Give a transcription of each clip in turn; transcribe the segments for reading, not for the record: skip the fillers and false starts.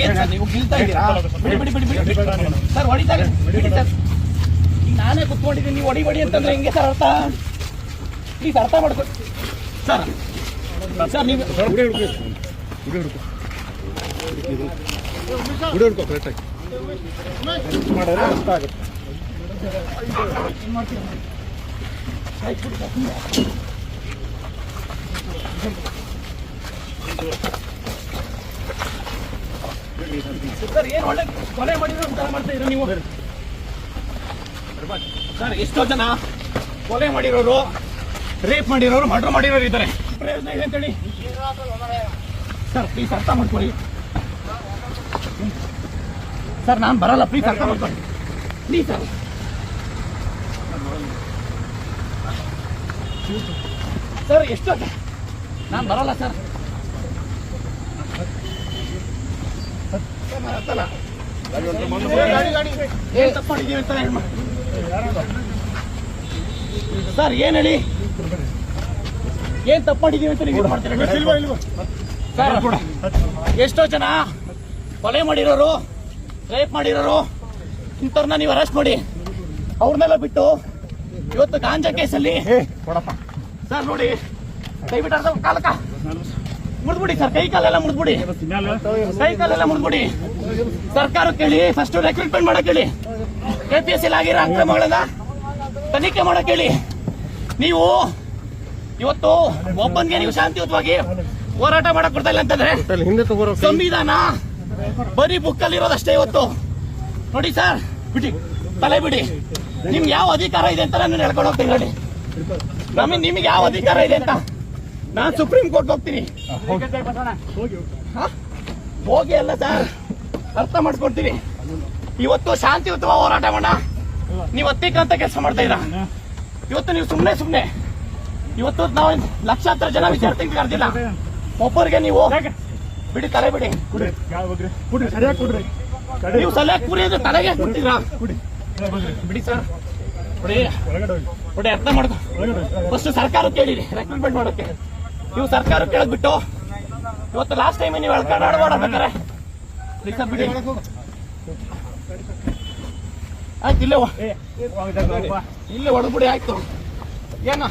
ಏನ್ ಸರ್ ನೀವು ಗಿಲ್ತಾ ಇದ್ದೀರಾ? ಬಿಡಿ ಬಿಡಿ ಬಿಡಿ ಬಿಡಿ ಸರ್, ಹೊಡಿತಾರೆ ಬಿಡಿ ಸರ್. ಈಗ ನಾನೇ ಕುತ್ಕೊಂಡಿದ್ದೀನಿ, ನೀವು ಹೊಡಿ ಅಂತಂದ್ರೆ ಹೆಂಗೆ ಸರ್ ಅರ್ಥ? ಪ್ಲೀಸ್ ಅರ್ಥ ಮಾಡ್ಕೊ ಸರ್. ಸರ್ ನೀವು ಕರೆಕ್ಟಾಗಿ ಮಾಡಿದ್ರೆ ಅರ್ಥ ಆಗುತ್ತೆ. ಸರ್ ಏನು ಒಳ್ಳೆ ಕೊಲೆ ಮಾಡಿರೋ ಅಂತ ಮಾಡ್ತಾ ಇರೋ ನೀವು ಸರ್? ಎಷ್ಟೋ ಜನ ಕೊಲೆ ಮಾಡಿರೋರು, ರೇಪ್ ಮಾಡಿರೋರು, ಮರ್ಡರ್ ಮಾಡಿರೋರು ಇದ್ದಾರೆ. ಪ್ರಯೋಜನ ಇದೆ ಅಂತೇಳಿ ಸರ್ ಪ್ಲೀಸ್ ಅರ್ಥ ಮಾಡ್ಕೊಳ್ಳಿ ಸರ್. ನಾನು ಬರಲ್ಲ, ಪ್ಲೀಸ್ ಅರ್ಥ ಮಾಡ್ಕೊಳ್ಳಿ ಪ್ಲೀಸ್ ಸರ್. ಸರ್ ಎಷ್ಟು ನಾನು ಬರಲ್ಲ ಸರ್. ಏನ್ ತಪ್ಪು ಮಾಡಿದ್ದೀವಿ ಅಂತ ಸರ್? ಏನ್ ಹೇಳಿ, ಏನ್ ತಪ್ಪು ಮಾಡಿದ್ದೀವಿ ಅಂತ ನೀವು ಮಾಡ್ತೀರಾ ಸರ್? ಎಷ್ಟೋ ಜನ ಕೊಲೆ ಮಾಡಿರೋರು, ರೇಪ್ ಮಾಡಿರೋರು ಇಂಥವ್ರನ್ನ ನೀವು ಅರೆಸ್ಟ್ ಮಾಡಿ ಅವ್ರನ್ನೆಲ್ಲ ಬಿಟ್ಟು ಇವತ್ತು ಗಾಂಜಾ ಕೇಸಲ್ಲಿ ಸರ್ ನೋಡಿ, ದಯವಿಟ್ಟು ಅರ್ಧ ಕಾಲಕ್ಕ ಮುರಿದ್ಬಿಡಿ ಸರ್, ಕೈ ಕಾಲೆಲ್ಲ ಮುರಿದ್ಬಿಡಿ, ಕೈ ಕಾಲೆಲ್ಲ ಮುರಿದ್ಬಿಡಿ. ಸರ್ಕಾರ ಕೇಳಿ, ಫಸ್ಟ್ ರೆಕ್ರೂಟ್ಮೆಂಟ್ ಮಾಡಕ್ ಹೇಳಿ, KPSC ಆಗಿರೋ ಅಕ್ರಮಗಳನ್ನ ತನಿಖೆ ಮಾಡಕ್ ಹೇಳಿ. ನೀವು ಇವತ್ತು ಒಬ್ಬನ್ಗೆ ನೀವು ಶಾಂತಿಯುತವಾಗಿ ಹೋರಾಟ ಮಾಡಕ್ ಕೊಡ್ತಾ ಇಲ್ಲ ಅಂತಂದ್ರೆ ಸಂವಿಧಾನ ಬರೀ ಬುಕ್ಕಲ್ಲಿ ಇರೋದಷ್ಟೇ ಇವತ್ತು. ನೋಡಿ ಸರ್, ಬಿಡಿ ತಲೆ ಬಿಡಿ. ನಿಮ್ಗೆ ಯಾವ ಅಧಿಕಾರ ಇದೆ ಅಂತ ನಾನು ಹೇಳ್ಕೊಂಡು ಹೋಗ್ತೀನಿ ನೋಡಿ. ನಿಮ್ಗೆ ಯಾವ ಅಧಿಕಾರ ಇದೆ ಅಂತ ನಾನು ಸುಪ್ರೀಂ ಕೋರ್ಟ್ ಹೋಗ್ತೀನಿ. ಹೋಗಿ ಅಲ್ಲ ಸರ್, ಅರ್ಥ ಮಾಡ್ಕೊಡ್ತೀನಿ. ಇವತ್ತು ಶಾಂತಿಯುತವಾಗಿ ಹೋರಾಟ ಮಾಡೋಣ, ನೀವು ಅತ್ಯಂತ ಕೆಲಸ ಮಾಡ್ತಾ ಇದ್ದೀರಾ. ಇವತ್ತು ನೀವು ಸುಮ್ಮನೆ ಇವತ್ತು ನಾವು ಲಕ್ಷಾಂತರ ಜನ ವಿದ್ಯಾರ್ಥಿಗಳು ಕರೆದಿಲ್ಲ, ಒಬ್ಬರಿಗೆ ನೀವು ಬಿಡಿ, ತಲೆ ಬಿಡಿ. ನೀವು ಸಲಹೆ ಕುರಿಯೋದು ತಲೆಗೆ ಕೊಡ್ತೀರಾ? ಬಿಡಿ ಸರ್, ಬಿಡಿ ಅರ್ಥ ಮಾಡ್ಕೊ. ಫಸ್ಟ್ ಸರ್ಕಾರ ಕೇಳಿರಿ ರೆಕ್ರೂಟ್ಮೆಂಟ್ ಮಾಡೋಕೆ. ನೀವು ಸರ್ಕಾರ ಕೇಳದ್ಬಿಟ್ಟು ಇವತ್ತು ಲಾಸ್ಟ್ ಟೈಮ್ ನೀವು ಕನ್ನಡ ಓಡಾಡ್ಬೇಕಾರೆ ಬಿಡಿ. ಆಯ್ತು, ಇಲ್ಲೇ ಹೊಡೆದ್ಬಿಡಿ. ಆಯ್ತು ಏನ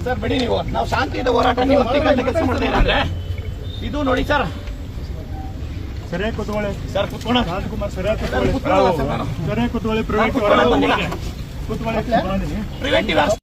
ಸರ್, ಬಿಡಿ. ನೀವು ನಾವು ಶಾಂತಿಯುತ ಹೋರಾಟ ನೀವು ಕೆಲಸ ಮಾಡ್ತಾ ಇಲ್ಲ ಅಂದ್ರೆ ಇದು ನೋಡಿ ಸರ್. ಸರಿಯಾಗಿ ಕೂತ್ಕೊಳ್ಳಿ ಸರ್, ಕೂತ್ಕೋಣ. ರಾಜ್ಕುಮಾರ್ ಸರಿಯಾಗಿ ಕೂತ್ಕೊಳ್ಳಿ. ಪ್ರಿವೆಂಟಿವ್